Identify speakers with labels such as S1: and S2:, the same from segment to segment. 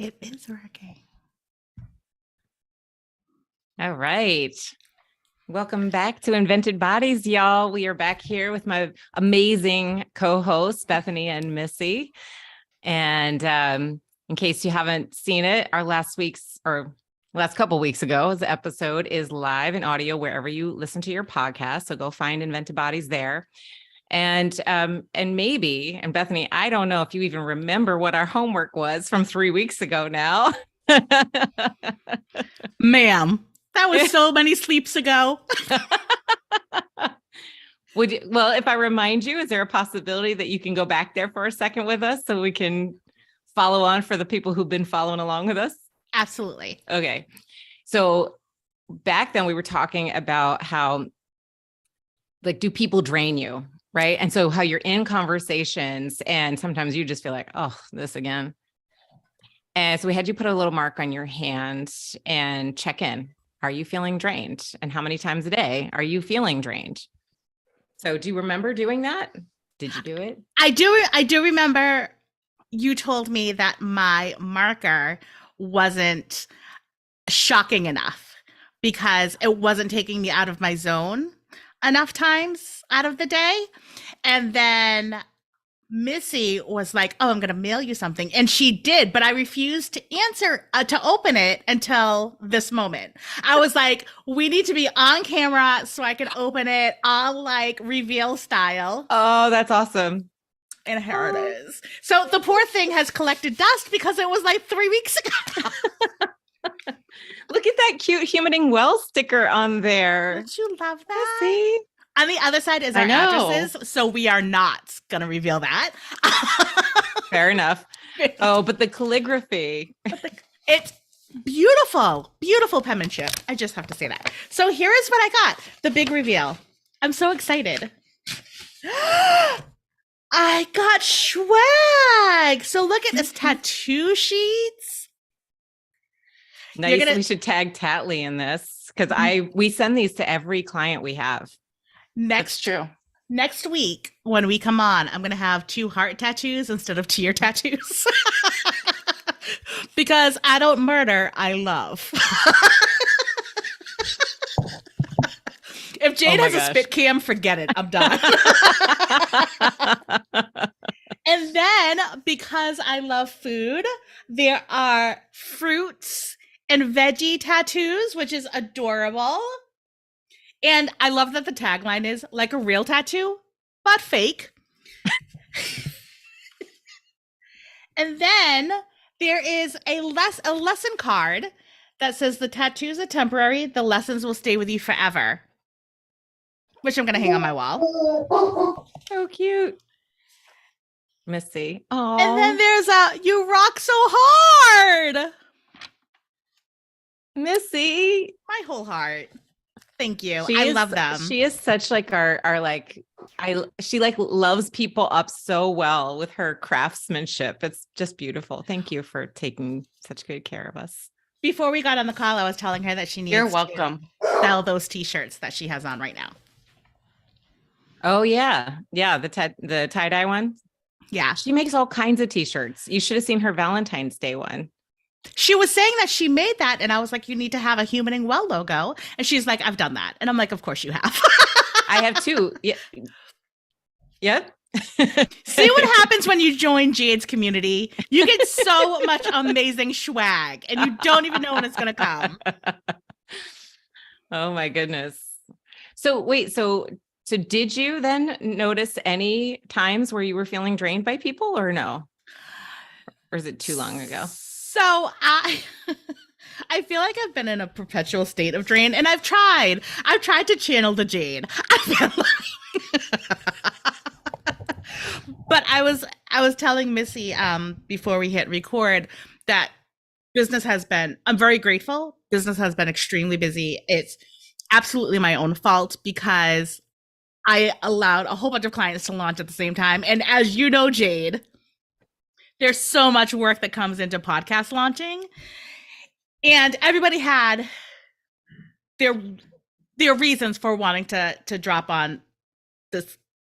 S1: It is working.
S2: All right. Welcome back to Invented Bodies, y'all. We are back here with my amazing co-hosts, Bethany and Missy. And in case you haven't seen it, our last couple weeks ago's episode is live in audio wherever you listen to your podcast. So go find Invented Bodies there. And Bethany, I don't know if you even remember what our homework was from 3 weeks ago now.
S1: Ma'am, that was so many sleeps ago.
S2: Well, if I remind you, is there a possibility that you can go back there for a second with us so we can follow on for the people who've been following along with us?
S1: Absolutely.
S2: Okay. So back then we were talking about how, like, do people drain you? Right. And so how you're in conversations and sometimes you just feel like, oh, this again. And so we had you put a little mark on your hand and check in. Are you feeling drained? And how many times a day are you feeling drained? So do you remember doing that? Did you do it?
S1: I do remember you told me that my marker wasn't shocking enough because it wasn't taking me out of my zone enough times out of the day. And then Missy was like, oh, I'm going to mail you something. And she did, but I refused to answer, to open it until this moment. I was like, we need to be on camera so I can open it all like reveal style.
S2: Oh, that's awesome.
S1: And here it is. So the poor thing has collected dust because it was like 3 weeks ago.
S2: Look at that cute Humaning Well sticker on there.
S1: Don't you love that?
S2: See?
S1: On the other side is our addresses, so we are not going to reveal that.
S2: Fair enough. Oh, but the calligraphy.
S1: It's beautiful, beautiful penmanship. I just have to say that. So here is what I got, the big reveal. I'm so excited. I got swag. So look at this tattoo sheets.
S2: Nice. We should tag Tatley in this because we send these to every client we have.
S1: Next week when we come on, I'm going to have 2 heart tattoos instead of tear tattoos. Because I don't murder, I love. If Jade has a spit cam, forget it. I'm done. And then because I love food, there are fruits and veggie tattoos, which is adorable. And I love that the tagline is like a real tattoo, but fake. And then there is a lesson card that says the tattoos are temporary, the lessons will stay with you forever. Which I'm going to hang on my wall.
S2: So cute. Missy.
S1: Oh. And then there's you rock so hard.
S2: Missy.
S1: My whole heart. Thank you. I love them.
S2: She is such like our like, she like loves people up so well with her craftsmanship. It's just beautiful. Thank you for taking such good care of us.
S1: Before we got on the call, I was telling her that she needs to sell those t-shirts that she has on right now.
S2: Oh yeah. Yeah. The tie-dye one.
S1: Yeah.
S2: She makes all kinds of t-shirts. You should have seen her Valentine's Day one.
S1: She was saying that she made that, and I was like, you need to have a Humaning Well logo. And she's like, I've done that. And I'm like, of course you have.
S2: I have too. Yeah. Yep.
S1: See what happens when you join Jade's community. You get so much amazing swag, and you don't even know when it's going to come.
S2: Oh, my goodness. So wait, so did you then notice any times where you were feeling drained by people or no? Or is it too long ago?
S1: So I feel like I've been in a perpetual state of drain, and I've tried to channel the Jade. But I was telling Missy before we hit record that I'm very grateful. Business has been extremely busy. It's absolutely my own fault because I allowed a whole bunch of clients to launch at the same time. And as you know, Jade, there's so much work that comes into podcast launching, and everybody had their reasons for wanting to drop on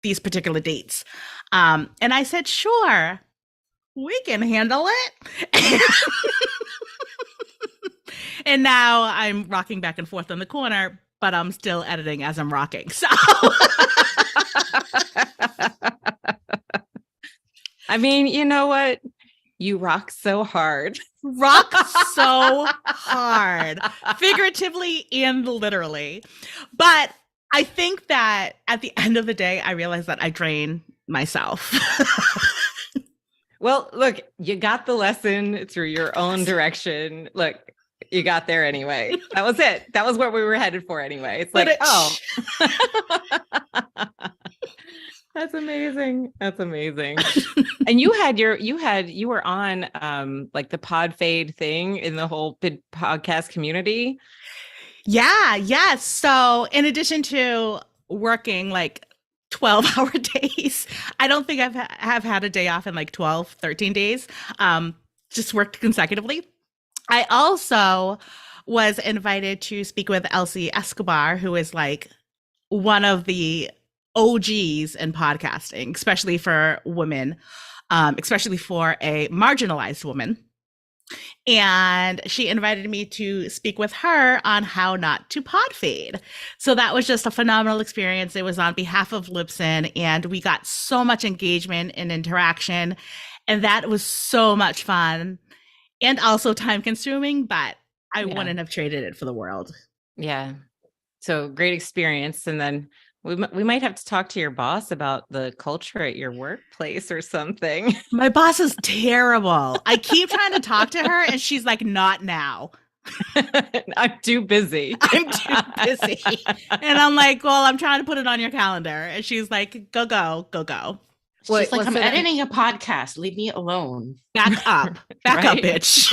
S1: these particular dates. And I said, sure, we can handle it. And now I'm rocking back and forth in the corner, but I'm still editing as I'm rocking. So
S2: I mean, you know what? You rock so hard.
S1: rock so hard, figuratively and literally. But I think that at the end of the day, I realize that I drain myself.
S2: Well, look, you got the lesson through your own direction. Look, you got there anyway. That was it. That was where we were headed for anyway. It's like, oh, that's amazing. That's amazing. And you were on like the Pod Fade thing in the whole podcast community.
S1: Yeah, yes. So in addition to working like 12-hour days, I don't think have had a day off in like 12, 13 days. Just worked consecutively. I also was invited to speak with Elsie Escobar, who is like one of the OGs in podcasting, especially for women, especially for a marginalized woman. And she invited me to speak with her on how not to pod fade. So that was just a phenomenal experience. It was on behalf of Libsyn, and we got so much engagement and interaction. And that was so much fun and also time consuming, but I wouldn't have traded it for the world.
S2: Yeah. So great experience. And then we might have to talk to your boss about the culture at your workplace or something.
S1: My boss is terrible. I keep trying to talk to her and she's like, not now.
S2: I'm too busy.
S1: I'm too busy. And I'm like, well, I'm trying to put it on your calendar. And she's like, go.
S3: She's like, I'm editing a podcast. Leave me alone.
S1: Back up. Back up, bitch.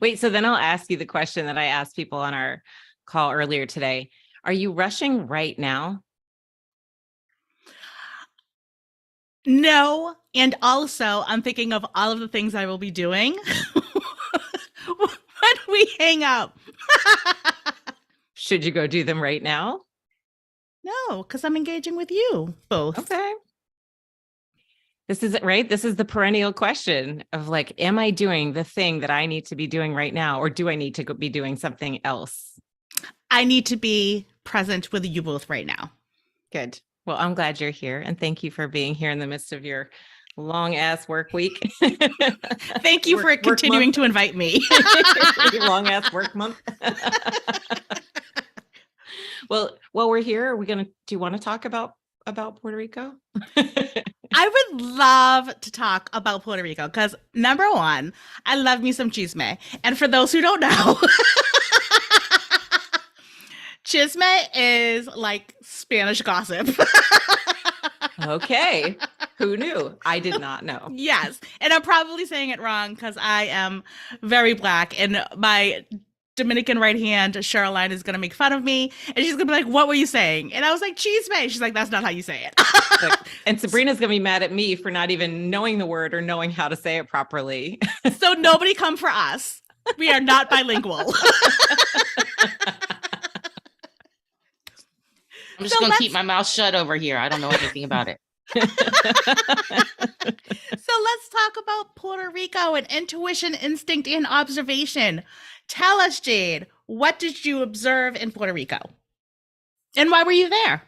S2: Wait, so then I'll ask you the question that I asked people on our call earlier today. Are you rushing right now?
S1: No. And also, I'm thinking of all of the things I will be doing when we hang up.
S2: Should you go do them right now?
S1: No, because I'm engaging with you both.
S2: Okay. This is it, right? This is the perennial question of like, am I doing the thing that I need to be doing right now? Or do I need to be doing something else?
S1: I need to be present with you both right now.
S2: Good. Well, I'm glad you're here. And thank you for being here in the midst of your long ass work week.
S1: Thank you for continuing to invite me.
S2: Your long ass work month. Well, while we're here, do you want to talk about Puerto Rico?
S1: I would love to talk about Puerto Rico because number one, I love me some chisme. And for those who don't know, chisme is like Spanish gossip.
S2: Okay. Who knew? I did not know.
S1: Yes. And I'm probably saying it wrong because I am very Black and my Dominican right hand, Cheryline, is going to make fun of me. And she's going to be like, what were you saying? And I was like, chisme. She's like, that's not how you say it.
S2: And Sabrina's going to be mad at me for not even knowing the word or knowing how to say it properly.
S1: So nobody come for us. We are not bilingual.
S3: I'm just going to keep my mouth shut over here. I don't know anything about it.
S1: So let's talk about Puerto Rico and intuition, instinct, and observation. Tell us, Jade, what did you observe in Puerto Rico? And why were you there?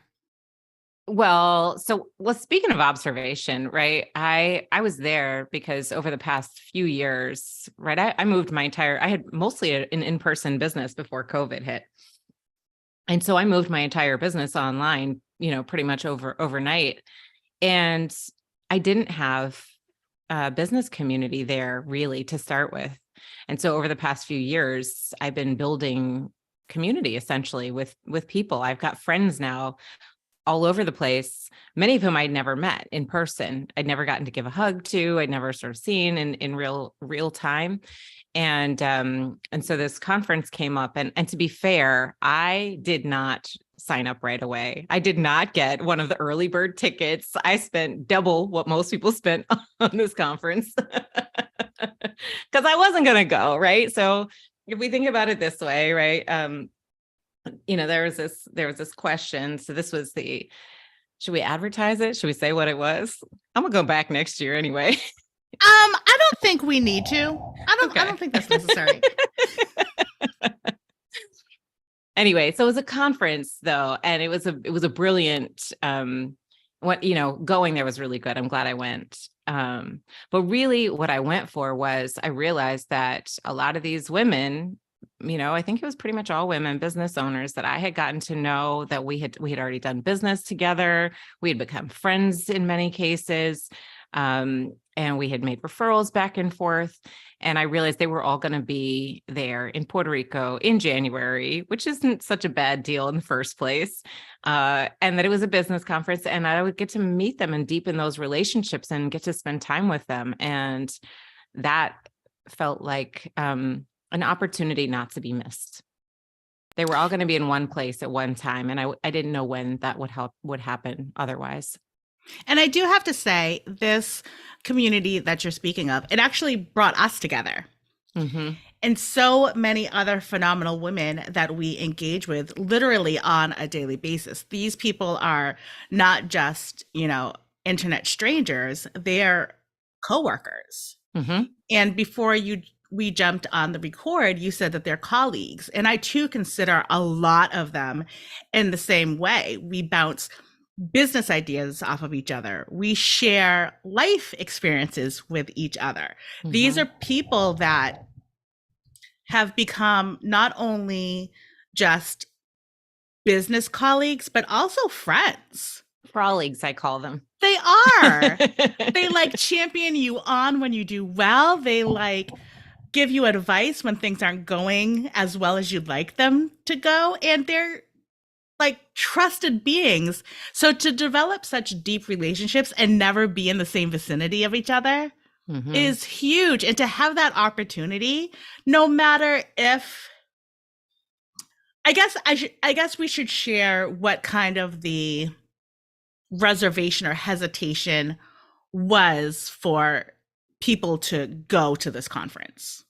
S2: Well, speaking of observation, right? I was there because over the past few years, right? I moved I had mostly an in-person business before COVID hit. And so I moved my entire business online, pretty much overnight. And I didn't have a business community there really to start with. And so over the past few years, I've been building community essentially with people. I've got friends now all over the place, many of whom I'd never met in person. I'd never gotten to give a hug to, I'd never sort of seen in real time. And so this conference came up, and to be fair, I did not sign up right away. I did not get one of the early bird tickets. I spent double what most people spent on this conference because I wasn't going to go. Right. So if we think about it this way, right. There was this question. So this was Should we advertise it? Should we say what it was? I'm gonna go back next year anyway.
S1: I don't think we need to. I
S2: Okay.
S1: don't think that's necessary.
S2: Anyway, so it was a conference though, and it was a brilliant going there was really good. I'm glad I went. But really what I went for was I realized that a lot of these women, I think it was pretty much all women business owners that I had gotten to know, that we had already done business together. We had become friends in many cases. And we had made referrals back and forth. And I realized they were all going to be there in Puerto Rico in January, which isn't such a bad deal in the first place. And that it was a business conference, and I would get to meet them and deepen those relationships and get to spend time with them. And that felt like an opportunity not to be missed. They were all going to be in one place at one time. And I didn't know when that would happen otherwise.
S1: And I do have to say, this community that you're speaking of, it actually brought us together.
S2: Mm-hmm.
S1: And so many other phenomenal women that we engage with literally on a daily basis. These people are not just, internet strangers, they're coworkers.
S2: Mm-hmm.
S1: And before we jumped on the record, you said that they're colleagues. And I too consider a lot of them in the same way. We bounce business ideas off of each other. We share life experiences with each other. Mm-hmm. These are people that have become not only just business colleagues, but also friends.
S2: Colleagues, I call them.
S1: They are. They champion you on when you do well. They give you advice when things aren't going as well as you'd like them to go. And they're trusted beings. So to develop such deep relationships and never be in the same vicinity of each other mm-hmm. is huge. And to have that opportunity, no matter if, I guess we should share what kind of the reservation or hesitation was for people to go to this conference.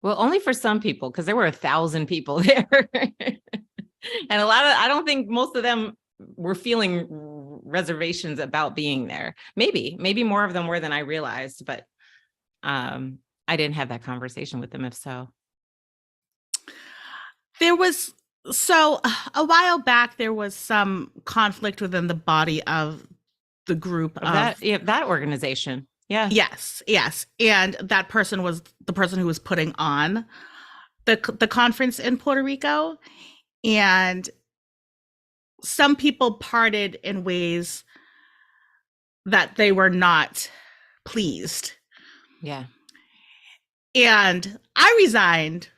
S2: Well, only for some people, because there were 1,000 people there. And I don't think most of them were feeling reservations about being there. Maybe more of them were than I realized, but I didn't have that conversation with them, if so.
S1: There was, a while back, there was some conflict within the body of the group of
S2: that organization. Yeah.
S1: Yes. And that person was the person who was putting on the conference in Puerto Rico. And some people parted in ways that they were not pleased.
S2: Yeah.
S1: And I resigned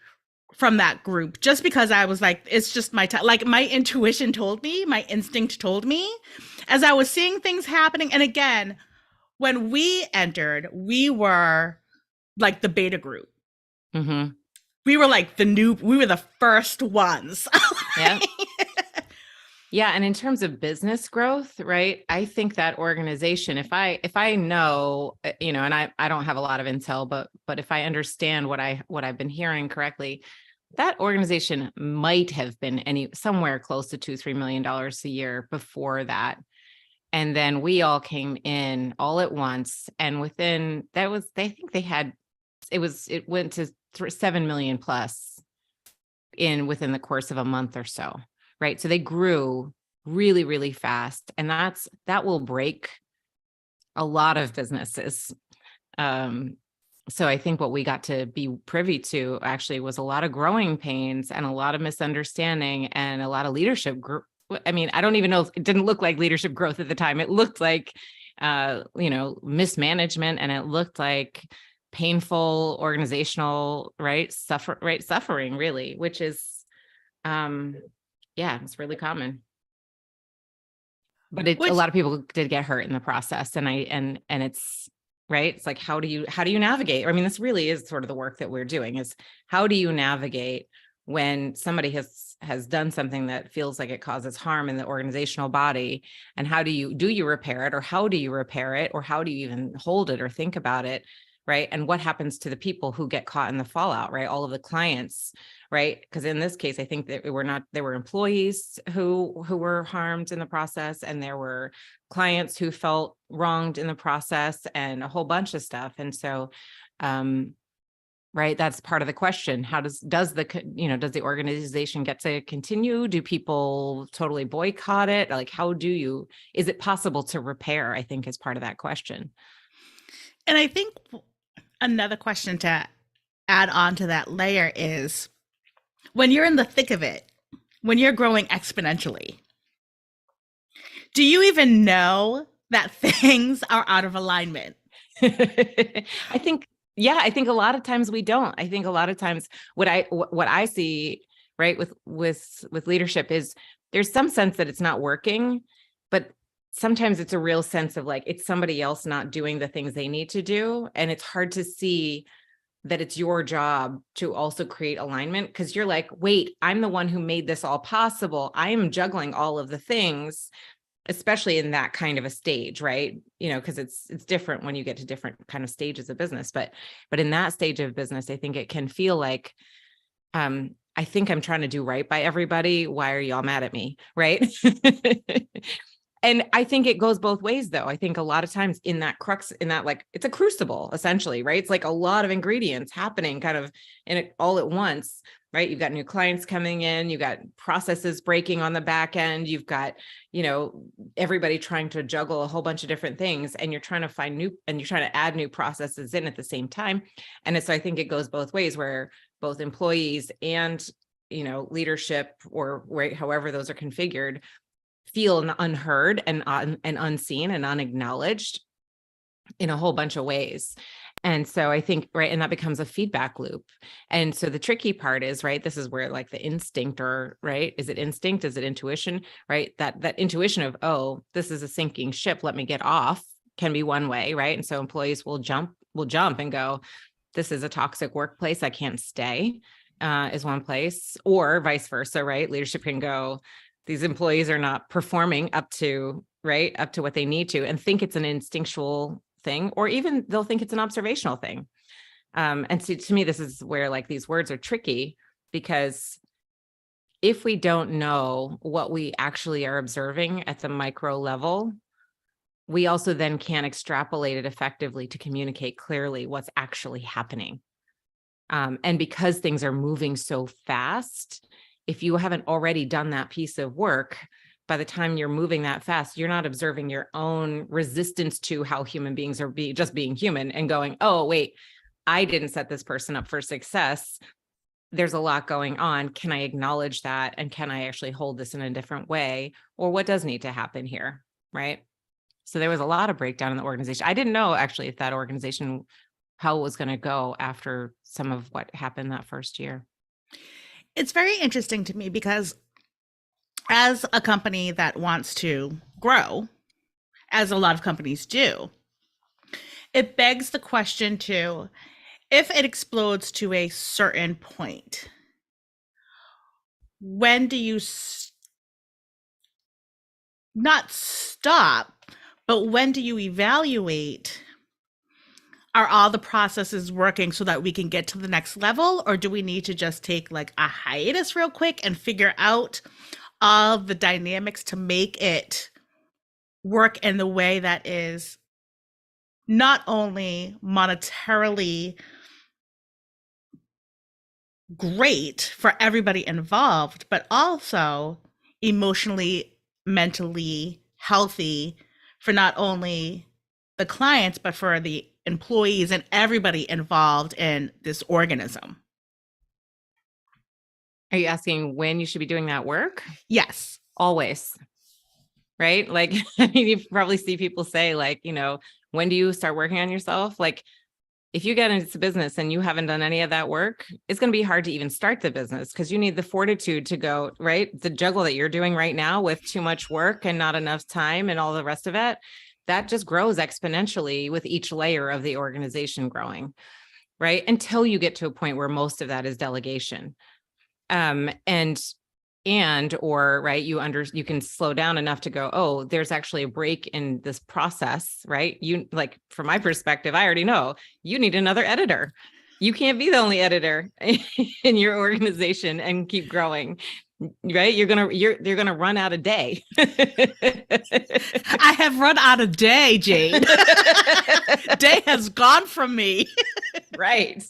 S1: from that group just because I was it's just my time. My intuition told me, my instinct told me, as I was seeing things happening. And again, when we entered, we were the beta group.
S2: Mm-hmm.
S1: We were we were the first ones.
S2: Yeah. Yeah. And in terms of business growth, right? I think that organization, if I know, and I don't have a lot of intel, but if I understand what I've been hearing correctly, that organization might have been somewhere close to $2-3 million a year before that. And then we all came in all at once. And within that was, I think they had, it went to 7 million plus within the course of a month or so, right? So they grew really, really fast, and that will break a lot of businesses. So I think what we got to be privy to actually was a lot of growing pains and a lot of misunderstanding and a lot of leadership group. I mean, I don't even know if it didn't look like leadership growth at the time. It looked like, mismanagement, and it looked like painful organizational, suffering really, which is, it's really common. But a lot of people did get hurt in the process. And it's right. It's how do you navigate? I mean, this really is sort of the work that we're doing, is how do you navigate when somebody has done something that feels like it causes harm in the organizational body, and how do you repair it, or how do you repair it, or how do you even hold it or think about it right? And what happens to the people who get caught in the fallout, right? All of the clients, right? Because in this case, I think that there were employees who were harmed in the process, and there were clients who felt wronged in the process, and a whole bunch of stuff. And so, right, that's part of the question. How does the organization get to continue? Do people totally boycott it? Like, is it possible to repair? I think is part of that question.
S1: And I think another question to add on to that layer is, when you're in the thick of it, when you're growing exponentially, do you even know that things are out of alignment?
S2: I think a lot of times we don't. I think a lot of times what I see, right, with leadership is there's some sense that it's not working, but sometimes it's a real sense of like, it's somebody else not doing the things they need to do. And it's hard to see that it's your job to also create alignment, because you're like, wait, I'm the one who made this all possible. I am juggling all of the things, especially in that kind of a stage, right? Because it's different when you get to different kind of stages of business. But in that stage of business, I think it can feel like, I think I'm trying to do right by everybody. Why are y'all mad at me? Right. And I think it goes both ways, though. I think a lot of times in that crux, like, it's a crucible, essentially, right? It's like a lot of ingredients happening kind of in it all at once, right? You've got new clients coming in, you've got processes breaking on the back end, you've got, everybody trying to juggle a whole bunch of different things, and you're trying to add new processes in at the same time. And so I think it goes both ways, where both employees and, leadership, or however those are configured, feel unheard and unseen and unacknowledged in a whole bunch of ways. And so I think, right, and that becomes a feedback loop. And so the tricky part is, right, this is where like the instinct, or right, is it instinct? Is it intuition? Right? That intuition of, oh, this is a sinking ship, let me get off, can be one way, right? And so employees will jump and go, this is a toxic workplace, I can't stay, is one place. Or vice versa, right? Leadership can go, these employees are not performing up to what they need to, and think it's an instinctual thing, or even they'll think it's an observational thing. And so to me, this is where like these words are tricky, because if we don't know what we actually are observing at the micro level, we also then can't extrapolate it effectively to communicate clearly what's actually happening. And because things are moving so fast, if you haven't already done that piece of work, by the time you're moving that fast, you're not observing your own resistance to how human beings are just being human, and going, oh, wait, I didn't set this person up for success. There's a lot going on. Can I acknowledge that? And can I actually hold this in a different way? Or what does need to happen here? Right. So there was a lot of breakdown in the organization. I didn't know actually if that organization, how it was going to go after some of what happened that first year.
S1: It's very interesting to me, because as a company that wants to grow, as a lot of companies do, it begs the question to, if it explodes to a certain point, when do you not stop, but when do you evaluate, are all the processes working so that we can get to the next level? Or do we need to just take like a hiatus real quick and figure out all the dynamics to make it work in the way that is not only monetarily great for everybody involved, but also emotionally, mentally healthy for not only the clients, but for the employees and everybody involved in this organism?
S2: Are you asking when you should be doing that work?
S1: Yes.
S2: Always. Right? Like, I mean, you probably see people say like, when do you start working on yourself? Like, if you get into business and you haven't done any of that work, it's going to be hard to even start the business, because you need the fortitude to go, right? The juggle that you're doing right now with too much work and not enough time and all the rest of it, that just grows exponentially with each layer of the organization growing, right? Until you get to a point where most of that is delegation. And and or right, you can slow down enough to go, oh, there's actually a break in this process, right? You, like, from my perspective, I already know you need another editor. You can't be the only editor in your organization and keep growing, right? You're gonna run out of day.
S1: I have run out of day, Jane. Day has gone from me.
S2: Right.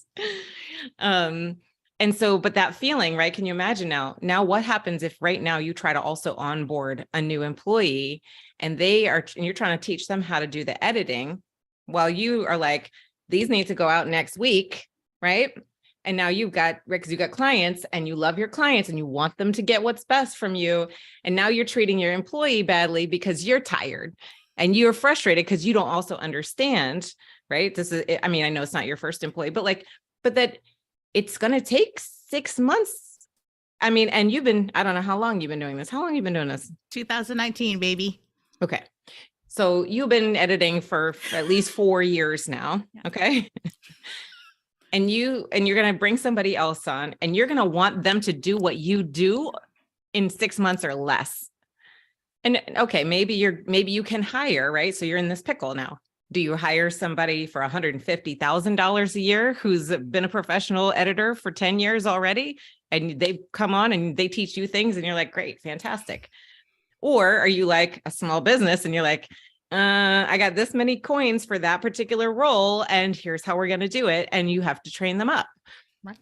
S2: And so, but that feeling, right? Can you imagine now what happens if right now you try to also onboard a new employee and you're trying to teach them how to do the editing while you are like, these need to go out next week, right? And now because you've got clients and you love your clients and you want them to get what's best from you. And now you're treating your employee badly because you're tired and you're frustrated because you don't also understand, right? I mean, I know it's not your first employee, but that it's going to take 6 months. I mean, and I don't know how long you've been doing this. How long have you been doing this?
S1: 2019, baby.
S2: Okay. So you've been editing for at least 4 years now. Yeah. Okay. And you're going to bring somebody else on and you're going to want them to do what you do in 6 months or less. And okay, maybe you can hire, right? So you're in this pickle now. Do you hire somebody for $150,000 a year who's been a professional editor for 10 years already? And they come on and they teach you things and you're like, great, fantastic. Or are you like a small business and you're like, I got this many coins for that particular role and here's how we're going to do it. And you have to train them up.
S1: Right.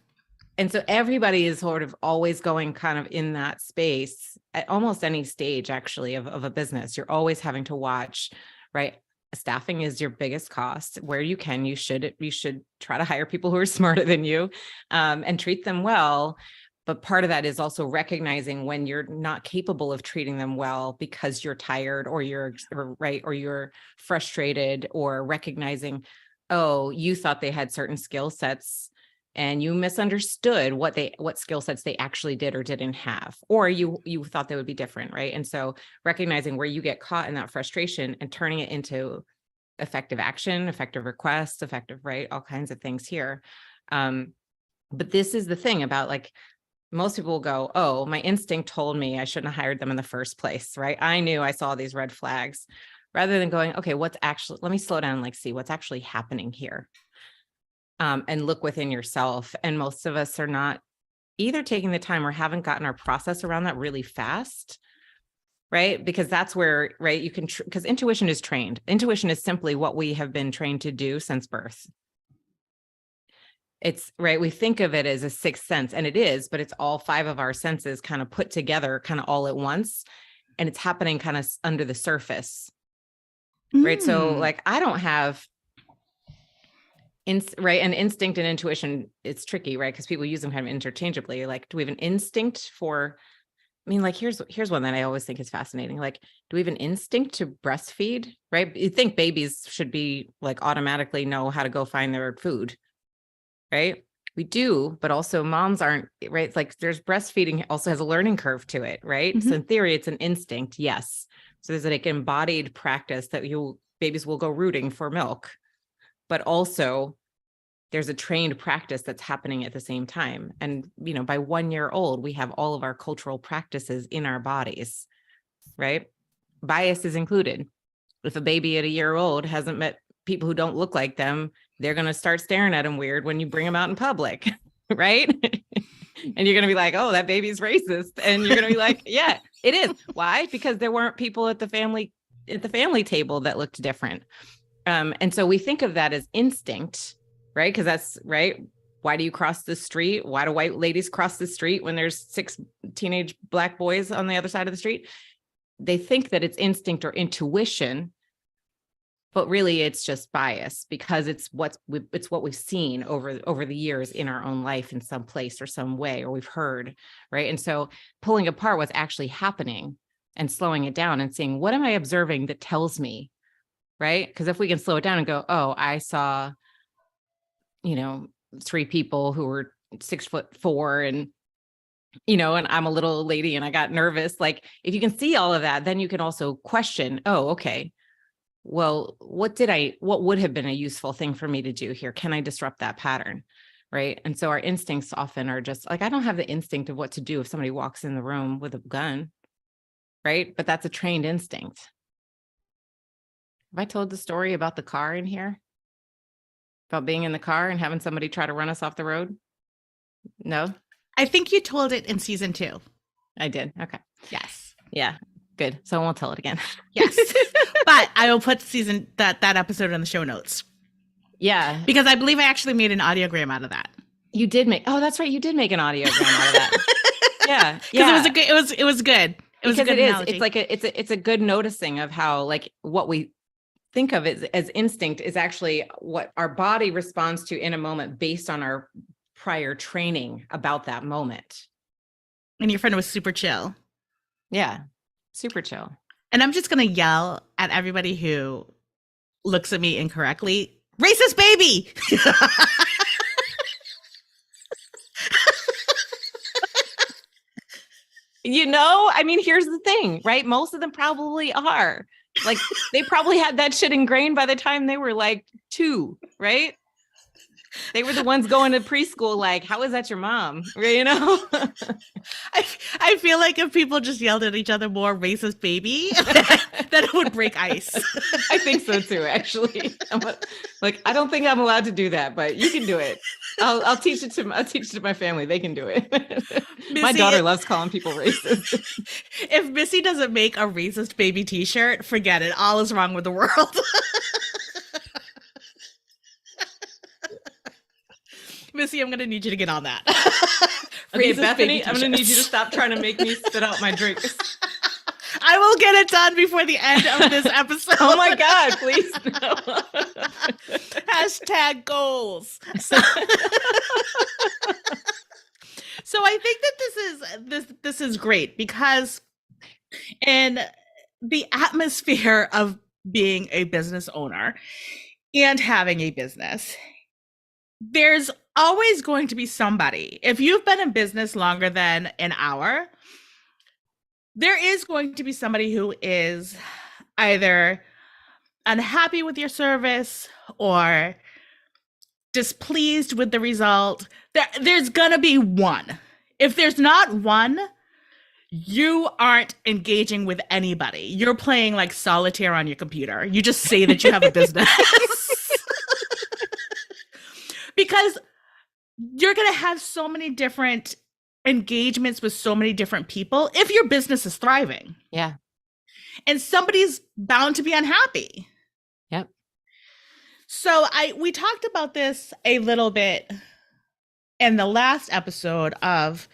S2: And so everybody is sort of always going kind of in that space at almost any stage actually of a business. You're always having to watch, right? Staffing is your biggest cost. Where you can, you should try to hire people who are smarter than you, and treat them well. But part of that is also recognizing when you're not capable of treating them well because you're tired or you're frustrated, or recognizing, oh, you thought they had certain skill sets and you misunderstood what skill sets they actually did or didn't have, or you thought they would be different, right? And so recognizing where you get caught in that frustration and turning it into effective action, effective requests, right? All kinds of things here. But this is the thing about, like, most people will go, oh, my instinct told me I shouldn't have hired them in the first place, right? I knew I saw these red flags, rather than going, okay, let me slow down, like, see what's actually happening here. And look within yourself. And most of us are not either taking the time or haven't gotten our process around that really fast, right? Because that's where, right, you can, because intuition is trained. Intuition is simply what we have been trained to do since birth. It's right. We think of it as a sixth sense, and it is, but it's all 5 of our senses kind of put together kind of all at once. And it's happening kind of under the surface, right? So like, I don't have right. And instinct and intuition, it's tricky, right? Because people use them kind of interchangeably. Like, do we have an instinct for, I mean, like, here's one that I always think is fascinating. Like, do we have an instinct to breastfeed, right? You think babies should be like automatically know how to go find their food, right? We do, but also moms aren't, right? It's like there's breastfeeding also has a learning curve to it, right? Mm-hmm. So in theory, it's an instinct. Yes. So there's like embodied practice that babies will go rooting for milk. But also there's a trained practice that's happening at the same time. And, you know, by 1 year old, we have all of our cultural practices in our bodies, right? Bias is included. If a baby at 1 year old hasn't met people who don't look like them, they're going to start staring at them weird when you bring them out in public, right? And you're going to be like, oh, that baby's racist. And you're going to be like, yeah, it is. Why? Because there weren't people at the family table that looked different. And so we think of that as instinct, right? Because that's right. Why do you cross the street? Why do white ladies cross the street when there's 6 teenage Black boys on the other side of the street? They think that it's instinct or intuition, but really it's just bias, because it's what we've seen over the years in our own life in some place or some way, or we've heard, right? And so pulling apart what's actually happening and slowing it down and seeing, what am I observing that tells me, right? Because if we can slow it down and go, oh, I saw, 3 people who were 6'4" and, and I'm a little lady and I got nervous. Like, if you can see all of that, then you can also question, oh, okay, well, what would have been a useful thing for me to do here? Can I disrupt that pattern? right? And so our instincts often are just like, I don't have the instinct of what to do if somebody walks in the room with a gun, right? But that's a trained instinct. Have I told the story about the car in here? About being in the car and having somebody try to run us off the road? No?
S1: I think you told it in season 2.
S2: I did. Okay.
S1: Yes.
S2: Yeah. Good. So I won't tell it again.
S1: Yes. But I will put that episode in the show notes.
S2: Yeah.
S1: Because I believe I actually made an audiogram out of that.
S2: You did make, oh, that's right. You did make an audiogram out of that. Yeah.
S1: Because it was a good, it was good. It was
S2: because
S1: a good
S2: it is.
S1: analogy.
S2: It's like it's a good noticing of how like what we think of as instinct is actually what our body responds to in a moment based on our prior training about that moment.
S1: And your friend was super chill.
S2: Yeah. Super chill.
S1: And I'm just going to yell at everybody who looks at me incorrectly. Racist baby.
S2: You know, I mean, here's the thing, right? Most of them probably are. Like they probably had that shit ingrained by the time they were like 2, right? They were the ones going to preschool like, how is that your mom? You know?
S1: I feel like if people just yelled at each other more racist baby, then it would break ice.
S2: I think so too, actually. Like, I don't think I'm allowed to do that, but you can do it. I'll teach it to my family. They can do it.
S1: Missy,
S2: my daughter loves calling people racist.
S1: If Missy doesn't make a racist baby t-shirt, forget it. All is wrong with the world. Missy, I'm going to need you to get on that.
S2: Okay, Bethany, I'm going to need you to stop trying to make me spit out my drinks.
S1: I will get it done before the end of this episode.
S2: Oh my God, please. No.
S1: Hashtag goals. So I think that this is great because in the atmosphere of being a business owner and having a business, there's always going to be somebody. If you've been in business longer than an hour, there is going to be somebody who is either unhappy with your service or displeased with the result. There's gonna be one. If there's not one, you aren't engaging with anybody. You're playing like solitaire on your computer. You just say that you have a business. Because you're going to have so many different engagements with so many different people if your business is thriving.
S2: Yeah.
S1: And somebody's bound to be unhappy.
S2: Yep.
S1: So we talked about this a little bit in the last episode of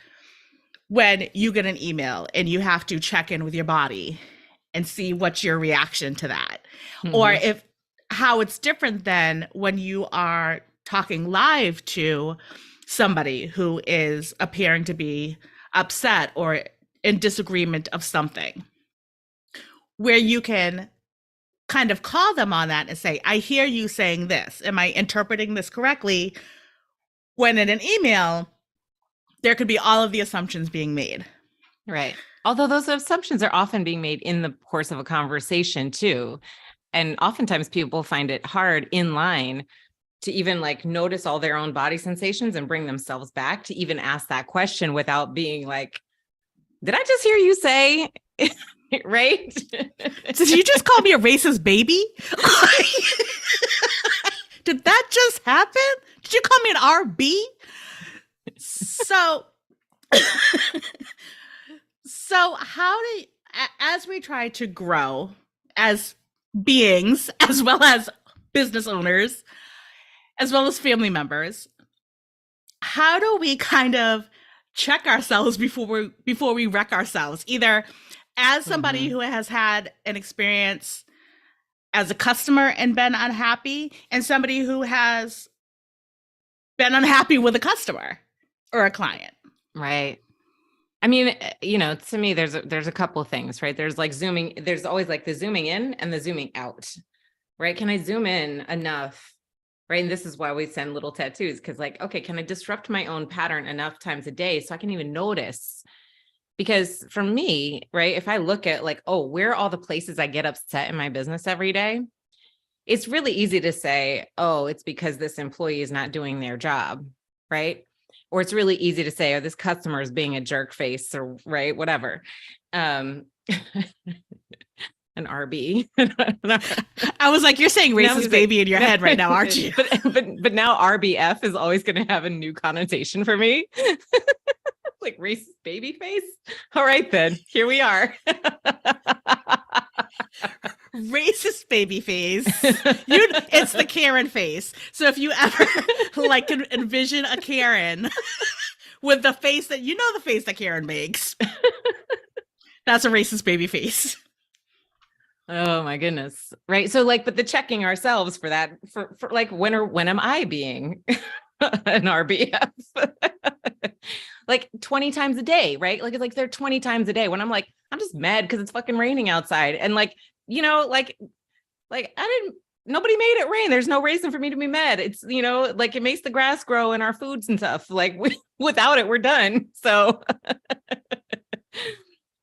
S1: when you get an email and you have to check in with your body and see what's your reaction to that. Mm-hmm. Or how it's different than when you are talking live to somebody who is appearing to be upset or in disagreement of something, where you can kind of call them on that and say, I hear you saying this. Am I interpreting this correctly? When in an email, there could be all of the assumptions being made.
S2: Right. Although those assumptions are often being made in the course of a conversation too. And oftentimes people find it hard in line to even like notice all their own body sensations and bring themselves back to even ask that question without being like, did I just hear you say, right?
S1: Did you just call me a racist baby? Did that just happen? Did you call me an RB? So as we try to grow as beings, as well as business owners, as well as family members, how do we kind of check ourselves before we wreck ourselves? Either as somebody who has had an experience as a customer and been unhappy, and somebody who has been unhappy with a customer or a client.
S2: Right. I mean, you know, to me, there's a couple of things, right? There's like there's always like the zooming in and the zooming out, right? Can I zoom in enough? Right. And this is why we send little tattoos, because like, okay, can I disrupt my own pattern enough times a day so I can even notice? Because for me, right, if I look at like, oh, where are all the places I get upset in my business every day? It's really easy to say, oh, it's because this employee is not doing their job. right? Or it's really easy to say, oh, this customer is being a jerk face or right, whatever. An RB.
S1: I was like, you're saying racist baby in your head right now, aren't you?
S2: But now RBF is always going to have a new connotation for me. Like racist baby face. All right, then here we are.
S1: Racist baby face. It's the Karen face. So if you ever like can envision a Karen with the face that the face that Karen makes, that's a racist baby face.
S2: Oh my goodness. Right. So like, but the checking ourselves for that, for like, when am I being an RBF? Like 20 times a day, right? Like, it's like they're 20 times a day when I'm like, I'm just mad because it's fucking raining outside. And like, like nobody made it rain. There's no reason for me to be mad. It's, like it makes the grass grow in our foods and stuff. Like without it, we're done. So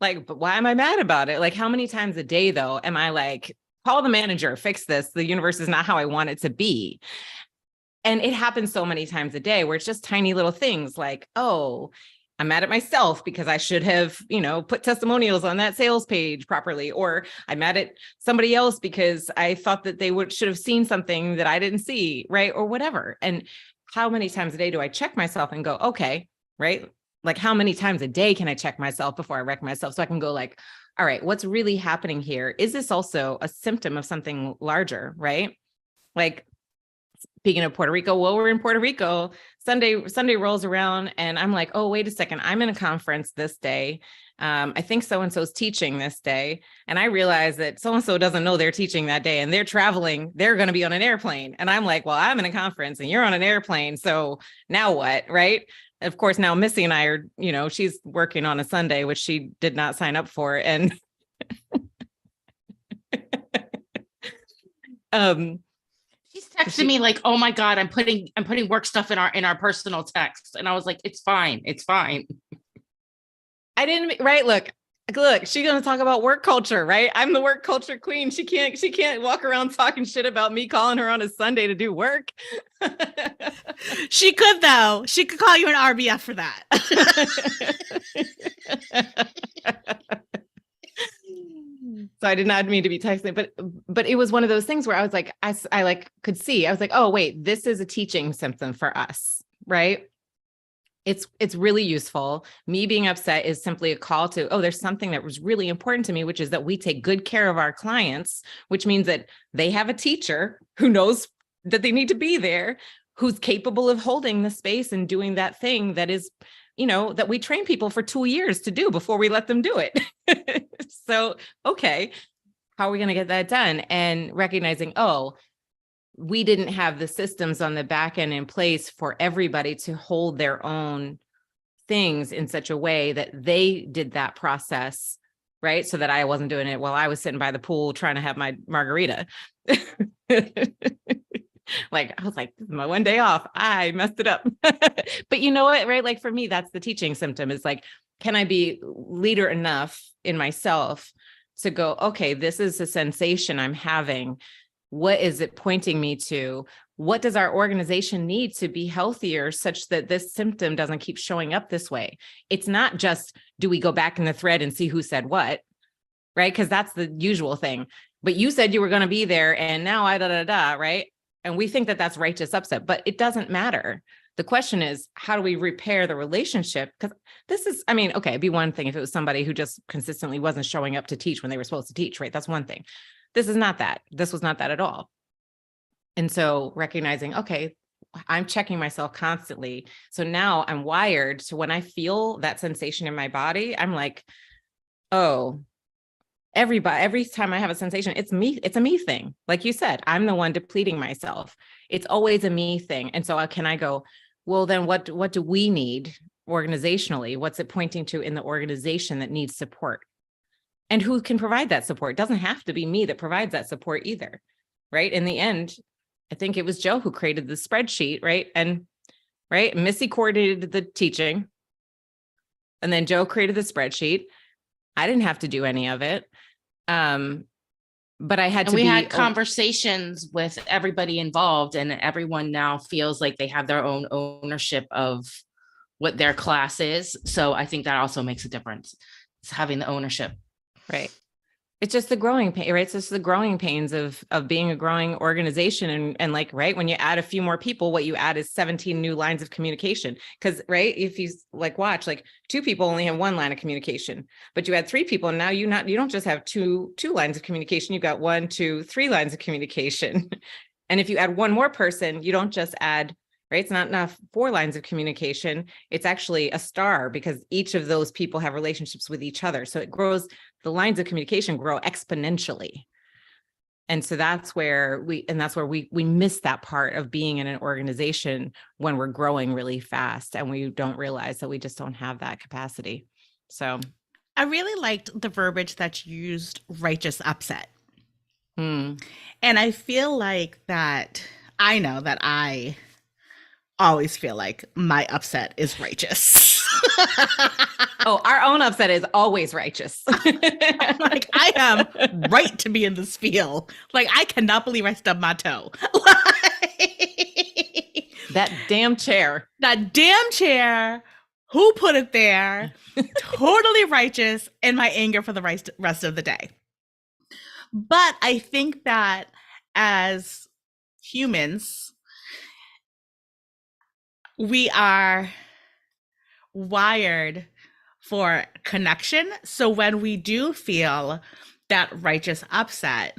S2: like, but why am I mad about it? Like how many times a day though, am I like, call the manager, fix this. The universe is not how I want it to be. And it happens so many times a day where it's just tiny little things like, oh, I'm mad at myself because I should have, put testimonials on that sales page properly. Or I'm mad at somebody else because I thought that they should have seen something that I didn't see, right? Or whatever. And how many times a day do I check myself and go, okay, right? Like how many times a day can I check myself before I wreck myself? So I can go like, all right, what's really happening here? Is this also a symptom of something larger, right? Like, speaking of Puerto Rico, well, we're in Puerto Rico. Sunday rolls around and I'm like, oh, wait a second. I'm in a conference this day. I think so-and-so's teaching this day. And I realize that so-and-so doesn't know they're teaching that day and they're traveling. They're going to be on an airplane. And I'm like, well, I'm in a conference and you're on an airplane. So now what? Right. Of course, now Missy and I are, she's working on a Sunday, which she did not sign up for. And
S3: she's texting me like, "Oh my God, I'm putting work stuff in our personal text," and I was like, "It's fine, it's fine."
S2: I didn't right. Look, she's gonna talk about work culture, right? I'm the work culture queen. She can't walk around talking shit about me calling her on a Sunday to do work.
S1: She could though. She could call you an RBF for that.
S2: So I did not mean to be texting, but it was one of those things where I was like, I like could see, I was like, oh wait, this is a teaching symptom for us, right? It's really useful. Me being upset is simply a call to, oh, there's something that was really important to me, which is that we take good care of our clients, which means that they have a teacher who knows that they need to be there, who's capable of holding the space and doing that thing that is, that we train people for 2 years to do before we let them do it. So, okay, how are we going to get that done? And recognizing, oh, we didn't have the systems on the back end in place for everybody to hold their own things in such a way that they did that process, right? So that I wasn't doing it while I was sitting by the pool trying to have my margarita. Like, I was like, this is my one day off. I messed it up. But you know what, right? Like for me, that's the teaching symptom is like, can I be leader enough in myself to go, okay, this is a sensation I'm having. What is it pointing me to? What does our organization need to be healthier such that this symptom doesn't keep showing up this way? It's not just, do we go back in the thread and see who said what, right? Because that's the usual thing. But you said you were going to be there and now right? And we think that that's righteous upset, but it doesn't matter. The question is, how do we repair the relationship? Because this is, okay, it'd be one thing if it was somebody who just consistently wasn't showing up to teach when they were supposed to teach, right? That's one thing. This is not that. This was not that at all. And so recognizing, okay, I'm checking myself constantly. So now I'm wired to when I feel that sensation in my body, I'm like, oh, every time I have a sensation, it's me. It's a me thing. Like you said, I'm the one depleting myself. It's always a me thing. And so can I go, well, then what do we need organizationally? What's it pointing to in the organization that needs support? And who can provide that support? It doesn't have to be me that provides that support either, right? In the end, I think it was Joe who created the spreadsheet, right? And right, Missy coordinated the teaching, and then Joe created the spreadsheet. I didn't have to do any of it. but I had
S3: And
S2: to
S3: we
S2: be
S3: had conversations with everybody involved, and everyone now feels like they have their own ownership of what their class is. So I think that also makes a difference. It's having the ownership.
S2: right. It's just the growing pain, right? It's just the growing pains of being a growing organization. And like, right, when you add a few more people, what you add is 17 new lines of communication. Because, right, if you like watch, like 2 people only have 1 line of communication, but you add 3 people, and now you don't just have two lines of communication, you've got 1, 2, 3 lines of communication. And if you add 1 more person, you don't just add, right? It's not enough 4 lines of communication. It's actually a star, because each of those people have relationships with each other. So it grows, the lines of communication grow exponentially. And so that's where we miss that part of being in an organization when we're growing really fast, and we don't realize that we just don't have that capacity. So
S1: I really liked the verbiage that you used, righteous upset. And I feel like that, I know that I always feel like my upset is righteous.
S2: oh, our own upset is always righteous.
S1: I'm like, I am right to be in this field. Like, I cannot believe I stubbed my toe.
S2: That damn chair.
S1: That damn chair. Who put it there? Totally righteous in my anger for the rest of the day. But I think that as humans, we are wired for connection. So when we do feel that righteous upset,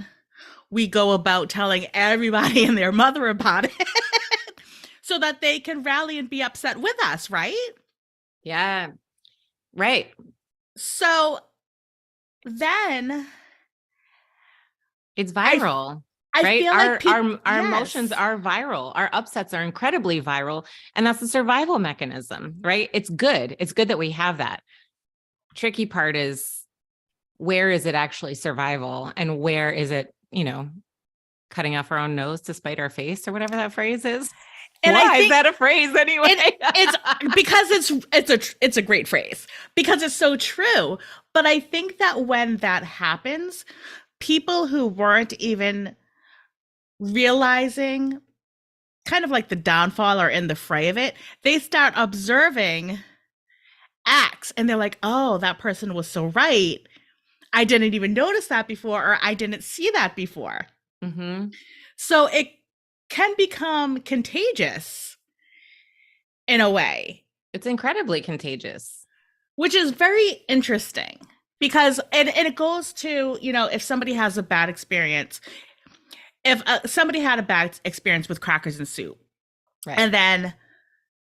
S1: we go about telling everybody and their mother about it so that they can rally and be upset with us, right?
S2: Yeah. Right.
S1: So then
S2: it's viral.
S1: I
S2: right?
S1: feel like
S2: Our emotions are viral. Our upsets are incredibly viral. And that's the survival mechanism, right? It's good. It's good that we have that. Tricky part is, where is it actually survival, and where is it, cutting off our own nose to spite our face, or whatever that phrase is? And why is that a phrase anyway?
S1: It's because it's a great phrase, because it's so true. But I think that when that happens, people who weren't even realizing kind of like the downfall or in the fray of it, they start observing acts, and they're like, oh, that person was so right. I didn't even notice that before, or I didn't see that before.
S2: Mm-hmm.
S1: So it can become contagious in a way.
S2: It's incredibly contagious.
S1: Which is very interesting, because, and it goes to, if somebody has a bad experience, if somebody had a bad experience with crackers and soup, right, and then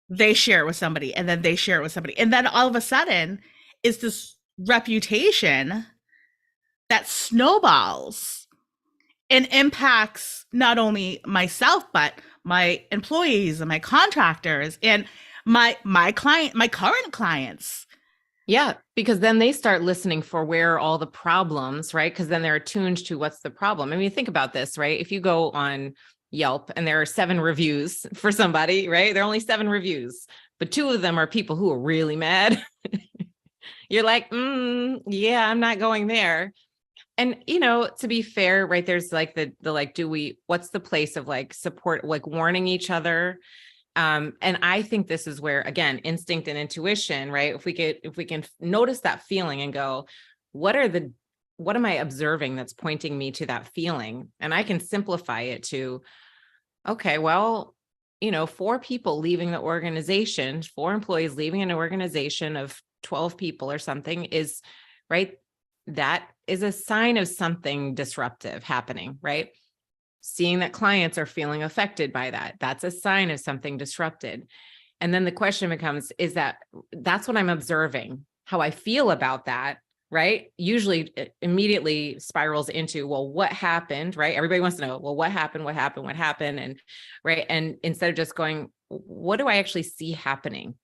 S1: they share it with somebody, and then they share it with somebody, and then all of a sudden it's this reputation that snowballs and impacts not only myself, but my employees and my contractors and my current clients.
S2: Yeah, because then they start listening for where are all the problems, right? Because then they're attuned to what's the problem. I mean, think about this, right? If you go on Yelp and there are 7 reviews for somebody, right? There are only 7 reviews, but 2 of them are people who are really mad. You're like, yeah, I'm not going there. And, to be fair, right, there's like the like, what's the place of like support, like warning each other? And I think this is where, again, instinct and intuition, right? If we can notice that feeling and go, what am I observing that's pointing me to that feeling? And I can simplify it to, okay, well, 4 people leaving the organization, 4 employees leaving an organization of 12 people or something is, right? That is a sign of something disruptive happening, right? Seeing that clients are feeling affected by that, that's a sign of something disrupted. And then the question becomes, that's what I'm observing. How I feel about that, right? Usually it immediately spirals into, well, what happened, right? Everybody wants to know, well, what happened? And right. And instead of just going, what do I actually see happening?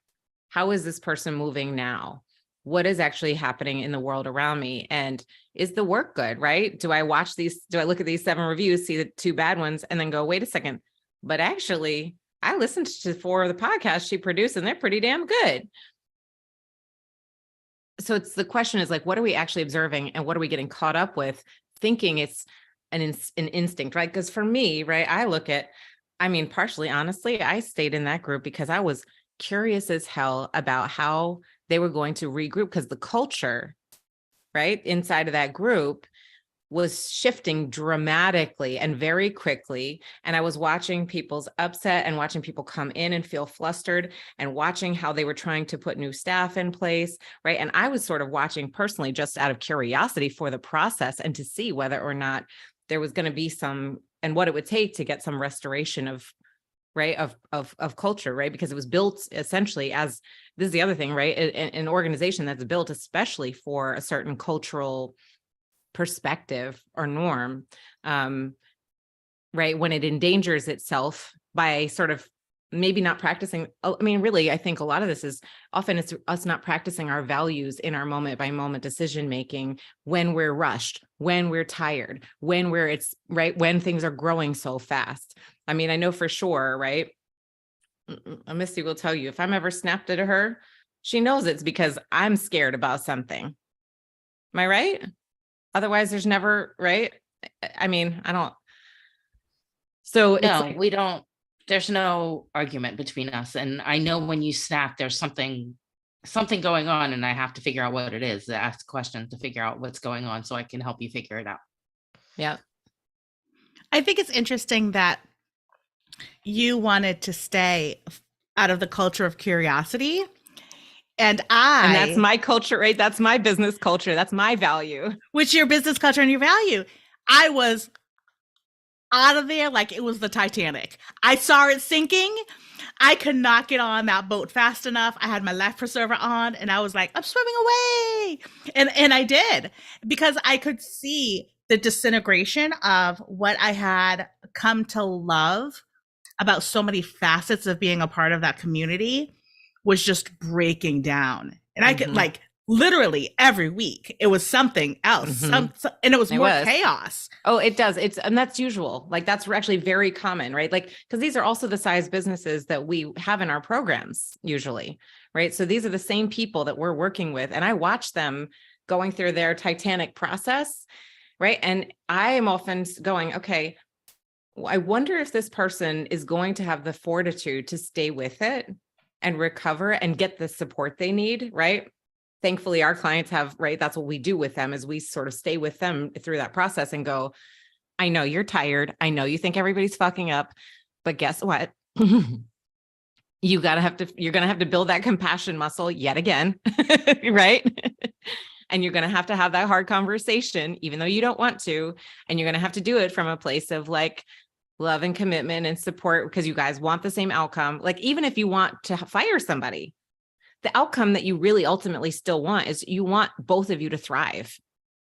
S2: How is this person moving now? What is actually happening in the world around me? And is the work good, right? Do I look at these 7 reviews, see the 2 bad ones, and then go, wait a second, but actually I listened to 4 of the podcasts she produced and they're pretty damn good. So the question is like, what are we actually observing, and what are we getting caught up with thinking it's an instinct, right? Because for me, right, I look at, I mean, partially, honestly, I stayed in that group because I was curious as hell about how they were going to regroup, because the culture, right, inside of that group was shifting dramatically and very quickly. And I was watching people's upset and watching people come in and feel flustered and watching how they were trying to put new staff in place, right? And I was sort of watching personally just out of curiosity for the process and to see whether or not there was going to be some, and what it would take to get some restoration of, right, of culture, right? Because it was built essentially as, this is the other thing, right? An organization that's built especially for a certain cultural perspective or norm, right? When it endangers itself by sort of maybe not practicing. I mean, really, I think a lot of this is often it's us not practicing our values in our moment by moment decision making when we're rushed, when we're tired, when it's right, when things are growing so fast. I mean, I know for sure, right? Missy will tell you, if I'm ever snapped at her, she knows it's because I'm scared about something. Am I right? Otherwise, there's never, right? I mean, I don't. So it's
S3: No,
S2: like,
S3: we don't, there's no argument between us. And I know when you snap, there's something going on, and I have to figure out what it is, to ask questions to figure out what's going on so I can help you figure it out.
S2: yeah.
S1: I think it's interesting that you wanted to stay out of the culture of curiosity. And
S2: that's my culture, right? That's my business culture. That's my value.
S1: Which your business culture and your value. I was out of there like it was the Titanic. I saw it sinking. I could not get on that boat fast enough. I had my life preserver on and I was like, I'm swimming away. And I did, because I could see the disintegration of what I had come to love about so many facets of being a part of that community was just breaking down. And I could like literally every week it was something else, and it was more chaos.
S2: Oh, it does. And that's usual. Like that's actually very common, right? Like, because these are also the size businesses that we have in our programs usually, right? So these are the same people that we're working with, and I watch them going through their Titanic process, right? And I am often going, okay, I wonder if this person is going to have the fortitude to stay with it and recover and get the support they need, right? Thankfully, our clients have, right? That's what we do with them, is we sort of stay with them through that process and go, I know you're tired. I know you think everybody's fucking up, but guess what? You're going to have to build that compassion muscle yet again, right? And you're going to have that hard conversation, even though you don't want to, and you're going to have to do it from a place of like love and commitment and support, because you guys want the same outcome. Like, even if you want to fire somebody, the outcome that you really ultimately still want is you want both of you to thrive,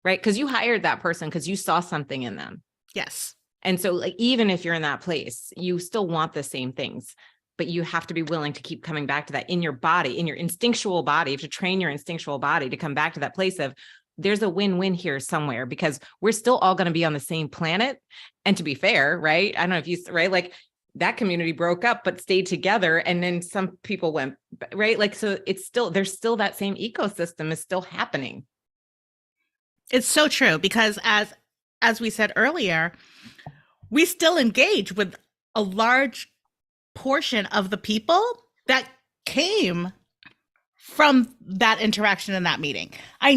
S2: right? Because you hired that person because you saw something in them.
S1: Yes.
S2: And so like, even if you're in that place, you still want the same things, but you have to be willing to keep coming back to that in your body, in your instinctual body. You have to train your instinctual body to come back to that place of there's a win-win here somewhere, because we're still all going to be on the same planet. And to be fair, right? I don't know if you, right? Like that community broke up, but stayed together. And then some people went, right? Like, so it's still, there's still that same ecosystem is still happening.
S1: It's so true, because as we said earlier, we still engage with a large portion of the people that came from that interaction in that meeting. I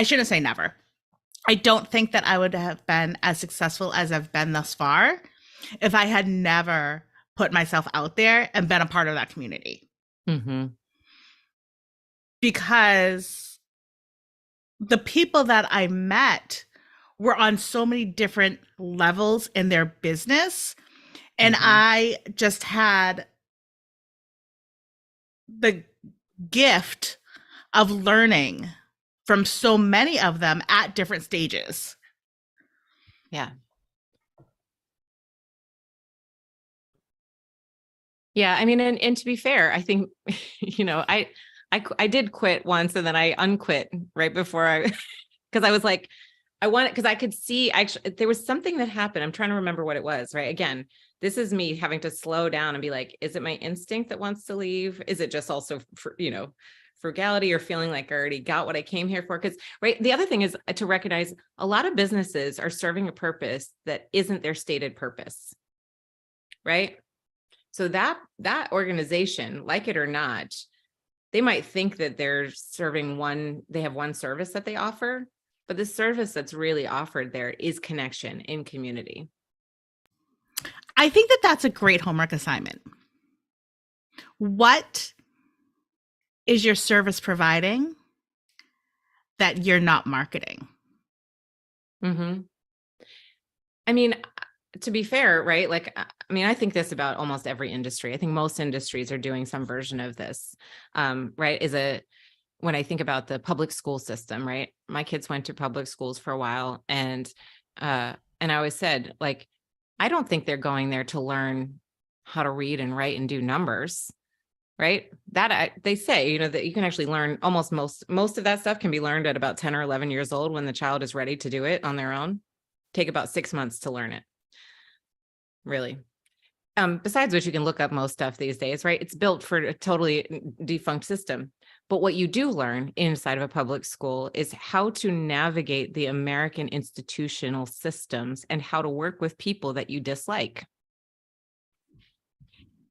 S1: shouldn't say never. I don't think that I would have been as successful as I've been thus far if I had never put myself out there and been a part of that community. Because the people that I met were on so many different levels in their business. And I just had the gift of learning from so many of them at different stages.
S2: Yeah. Yeah. I mean, and to be fair, I think, you know, I did quit once and then I unquit right before because I was like, I want it, because I could see actually there was something that happened. I'm trying to remember what it was, right? Again, this is me having to slow down and be like, is it my instinct that wants to leave? Is it just also for frugality or feeling like I already got what I came here for. Because, right, the other thing is to recognize a lot of businesses are serving a purpose that isn't their stated purpose, right? So that organization, like it or not, they might think that they're serving they have one service that they offer, but the service that's really offered there is connection in community.
S1: I think that that's a great homework assignment. What is your service providing that you're not marketing?
S2: Mm-hmm. I mean, to be fair, right? Like, I mean, I think this about almost every industry. I think most industries are doing some version of this, right? When I think about the public school system, right? My kids went to public schools for a while, and I always said, like, I don't think they're going there to learn how to read and write and do numbers, right? They say, you know, that you can actually learn almost most of that stuff can be learned at about 10 or 11 years old when the child is ready to do it on their own. Take about 6 months to learn it. Really. Besides which, you can look up most stuff these days, right? It's built for a totally defunct system. But what you do learn inside of a public school is how to navigate the American institutional systems and how to work with people that you dislike.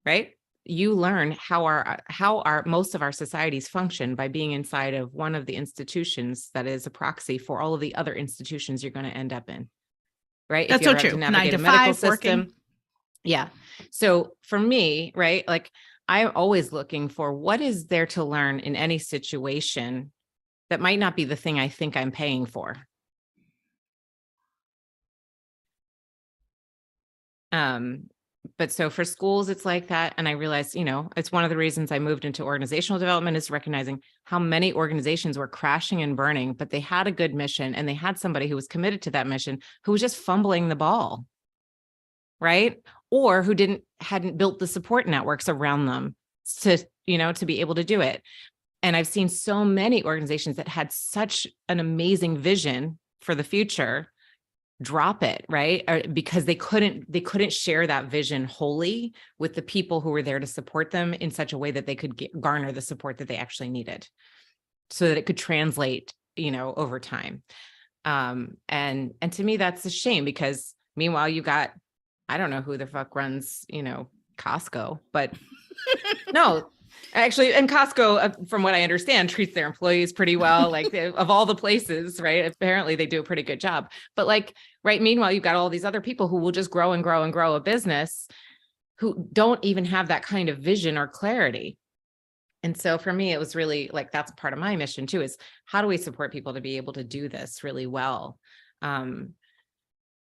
S2: Right? You learn how our most of our societies function by being inside of one of the institutions that is a proxy for all of the other institutions you're going to end up in. Right?
S1: That's
S2: if you
S1: so
S2: ever have
S1: true.
S2: to
S1: 9
S2: navigate
S1: to
S2: a medical
S1: 5
S2: system.
S1: working.
S2: Yeah. So for me, right, like I'm always looking for what is there to learn in any situation that might not be the thing I think I'm paying for. But so for schools, it's like that. And I realized, you know, it's one of the reasons I moved into organizational development is recognizing how many organizations were crashing and burning, but they had a good mission and they had somebody who was committed to that mission who was just fumbling the ball. Right? Or who hadn't built the support networks around them to be able to do it. And I've seen so many organizations that had such an amazing vision for the future drop it, right? Because they couldn't share that vision wholly with the people who were there to support them in such a way that they could garner the support that they actually needed so that it could translate, over time. And to me, that's a shame because meanwhile, you got, I don't know who the fuck runs, Costco, but no, actually, and Costco, from what I understand, treats their employees pretty well, like of all the places, right? Apparently they do a pretty good job, but right. Meanwhile, you've got all these other people who will just grow and grow and grow a business who don't even have that kind of vision or clarity. And so for me, it was really that's part of my mission too, is how do we support people to be able to do this really well?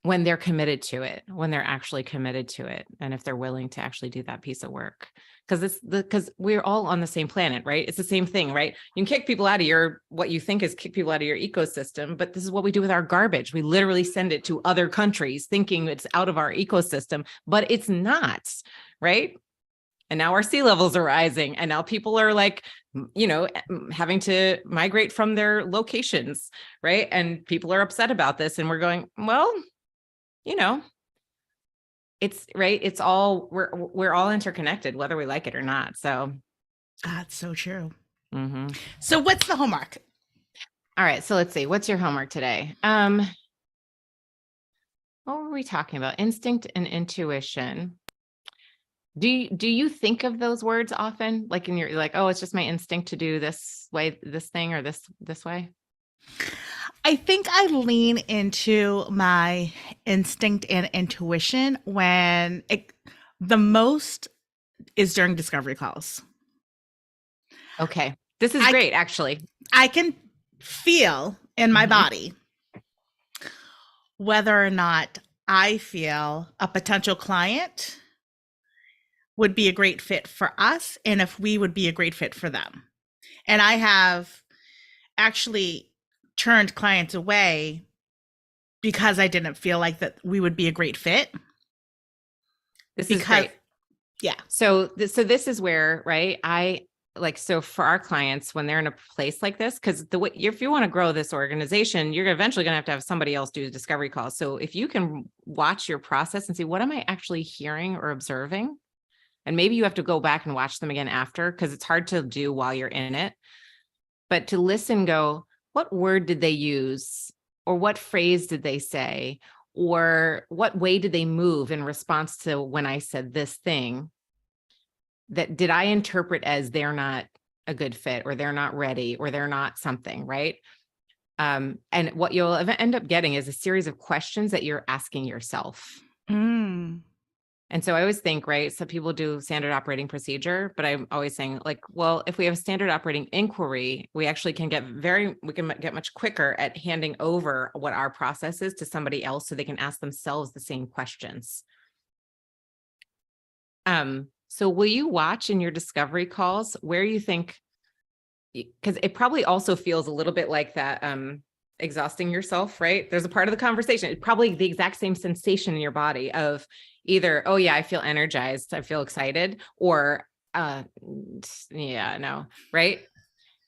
S2: When they're committed to it, when they're actually committed to it, and if they're willing to actually do that piece of work, because we're all on the same planet, right? It's the same thing, right? You can kick people out of what you think is kick people out of your ecosystem, but this is what we do with our garbage. We literally send it to other countries thinking it's out of our ecosystem, but it's not, right? And now our sea levels are rising, and now people are having to migrate from their locations, right? And people are upset about this, and we're going, well, it's right. It's all, we're all interconnected, whether we like it or not. So
S1: that's so true.
S2: Mm-hmm.
S1: So what's the homework?
S2: All right. So let's see. What's your homework today? What were we talking about? Instinct and intuition. Do you think of those words often? Like in your, oh, it's just my instinct to do this way, this thing, or this way?
S1: I think I lean into my instinct and intuition when the most is during discovery calls.
S2: Okay. This is great, actually.
S1: I can feel in my body whether or not I feel a potential client would be a great fit for us and if we would be a great fit for them. And I have actually turned clients away because I didn't feel like that we would be a great fit.
S2: This is great.
S1: Yeah.
S2: So this is where, right? So for our clients, when they're in a place like this, because if you want to grow this organization, you're eventually going to have somebody else do the discovery calls. So if you can watch your process and see, what am I actually hearing or observing? And maybe you have to go back and watch them again after, because it's hard to do while you're in it. but to listen, go, what word did they use? Or what phrase did they say? Or what way did they move in response to when I said this thing? That did I interpret as they're not a good fit, or they're not ready, or they're not something, right? And what you'll end up getting is a series of questions that you're asking yourself.
S1: Mm.
S2: And so I always think, right, so people do standard operating procedure, but I'm always saying, like, well, if we have a standard operating inquiry, we actually can get much quicker at handing over what our process is to somebody else so they can ask themselves the same questions. So will you watch in your discovery calls where you think, because it probably also feels a little bit like that, exhausting yourself, right? There's a part of the conversation, it's probably the exact same sensation in your body of either, oh yeah, I feel energized, I feel excited, or yeah, no, right?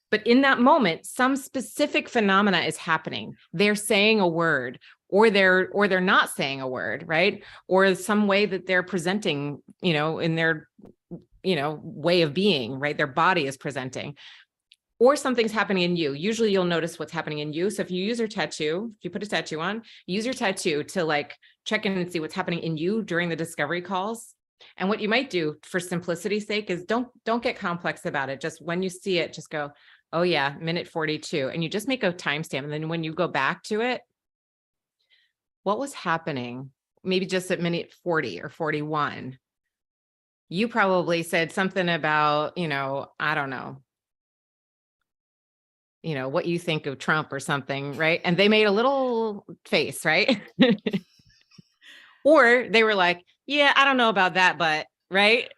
S2: But in that moment, some specific phenomena is happening. They're saying a word, or they're not saying a word, right? Or some way that they're presenting, in their, way of being, right? Their body is presenting. Or something's happening in you. Usually you'll notice what's happening in you. So if you use your tattoo, if you put a tattoo on, use your tattoo to like check in and see what's happening in you during the discovery calls. And what you might do for simplicity's sake is don't get complex about it. Just when you see it, just go, oh yeah, minute 42. And you just make a timestamp. And then when you go back to it, what was happening? Maybe just at minute 40 or 41. You probably said something about, I don't know, what you think of Trump or something, right? And they made a little face, right? Or they were like, yeah, I don't know about that, but right.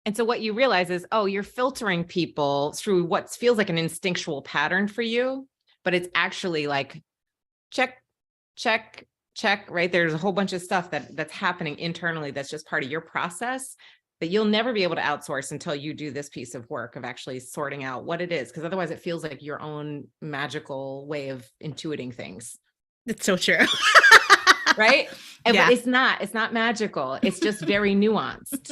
S2: And so what you realize is, oh, you're filtering people through what feels like an instinctual pattern for you, but it's actually like, check, right? There's a whole bunch of stuff that's happening internally that's just part of your process that you'll never be able to outsource until you do this piece of work of actually sorting out what it is. Because otherwise it feels like your own magical way of intuiting things.
S1: It's so true.
S2: Right? And
S1: Yeah.
S2: but it's not magical. It's just very nuanced.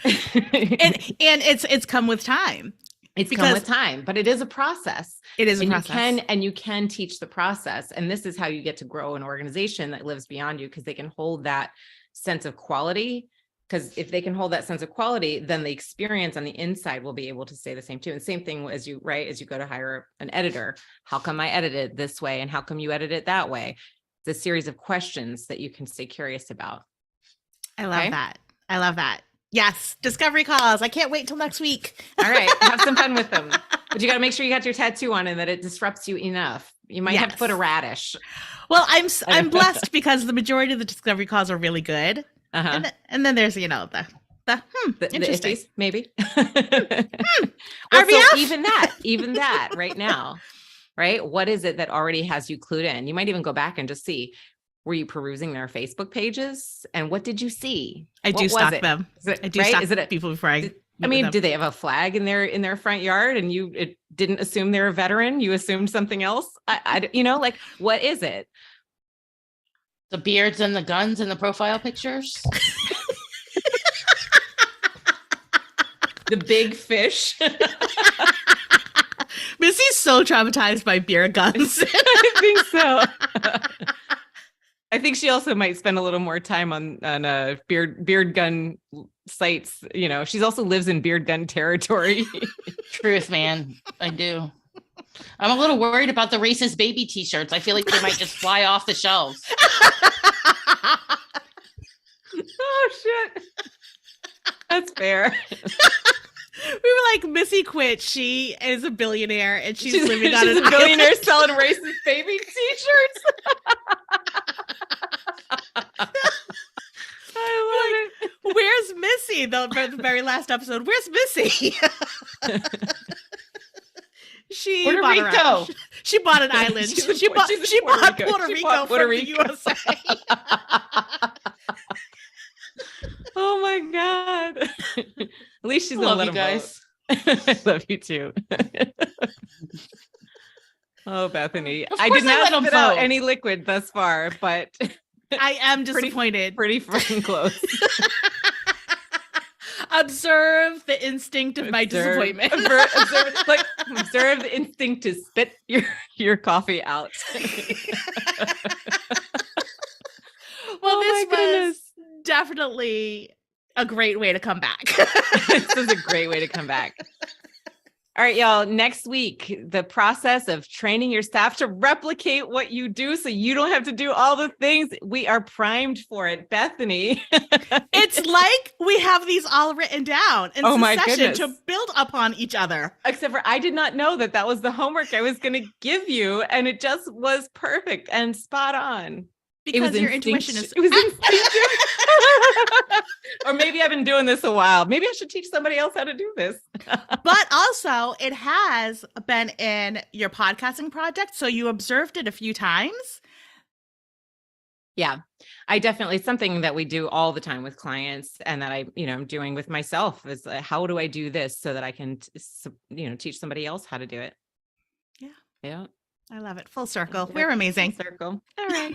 S1: and it's come with time.
S2: It's come with time, but it is a process.
S1: It is a
S2: and
S1: process.
S2: You can teach the process. And this is how you get to grow an organization that lives beyond you, because they can hold that sense of quality. Because if they can hold that sense of quality, then the experience on the inside will be able to stay the same too. And same thing as you go to hire an editor. How come I edit it this way? And how come you edit it that way? It's a series of questions that you can stay curious about.
S1: I love that. I love that. Yes. Discovery calls. I can't wait till next week.
S2: All right. Have some fun with them. But you got to make sure you got your tattoo on and that it disrupts you enough. You might have to put a radish.
S1: Well, I'm blessed because the majority of the discovery calls are really good.
S2: Uh-huh.
S1: And then there's, the interesting.
S2: The maybe.
S1: RBF?
S2: So even that right now, right? What is it that already has you clued in? You might even go back and just see, were you perusing their Facebook pages? And what did you see?
S1: I do stalk them.
S2: I
S1: do stalk people before I
S2: mean, do they have a flag in their front yard and you didn't assume they're a veteran? You assumed something else? Like, what is it?
S3: The beards and the guns and the profile pictures.
S2: The big fish.
S1: Missy's so traumatized by beer guns.
S2: I think so. I think she also might spend a little more time on beard gun sites. She's also lives in beard gun territory.
S3: Truth, man. I do. I'm a little worried about the racist baby t-shirts. I feel like they might just fly off the shelves.
S2: Oh, shit. That's fair.
S1: We were like, Missy quit. She is a billionaire and she's living on
S2: she's
S1: an
S2: a billionaire
S1: island.
S2: selling racist baby t-shirts. I love it.
S1: Where's Missy? The very last episode. Where's Missy? She
S3: Puerto
S1: bought
S3: Rico.
S1: She bought an island. She bought Puerto Rico from the USA.
S2: Oh my God. At least she's
S3: Love
S2: gonna let
S3: you
S2: him
S3: guys.
S2: vote. I love you too. Oh, Bethany.
S3: Of
S2: I
S3: course
S2: did
S3: I
S2: not
S3: let 'em
S2: spit out
S3: vote.
S2: any liquid thus far, but
S1: I am disappointed.
S2: pretty freaking close.
S1: observe the instinct of my disappointment.
S2: Observe the instinct to spit your coffee out.
S1: Well,
S2: Oh
S1: this
S2: my
S1: was
S2: goodness.
S1: definitely a great way to come back.
S2: This is a great way to come back. All right, y'all. Next week, the process of training your staff to replicate what you do so you don't have to do all the things. We are primed for it. Bethany.
S1: It's like we have these all written down in
S2: Oh my
S1: succession to
S2: goodness.
S1: build upon each other.
S2: Except for I did not know that that was the homework I was going to give you. And it just was perfect and spot on.
S1: Because your intuition is
S2: It was instinctive. Or maybe I've been doing this a while. Maybe I should teach somebody else how to do this.
S1: But also it has been in your podcasting project. So you observed it a few times.
S2: Yeah, I definitely, it's something that we do all the time with clients and that I'm doing with myself is how do I do this so that I can, teach somebody else how to do it.
S1: Yeah.
S2: Yeah.
S1: I love it. Full circle.
S2: Yep.
S1: We're amazing.
S2: Circle. All right.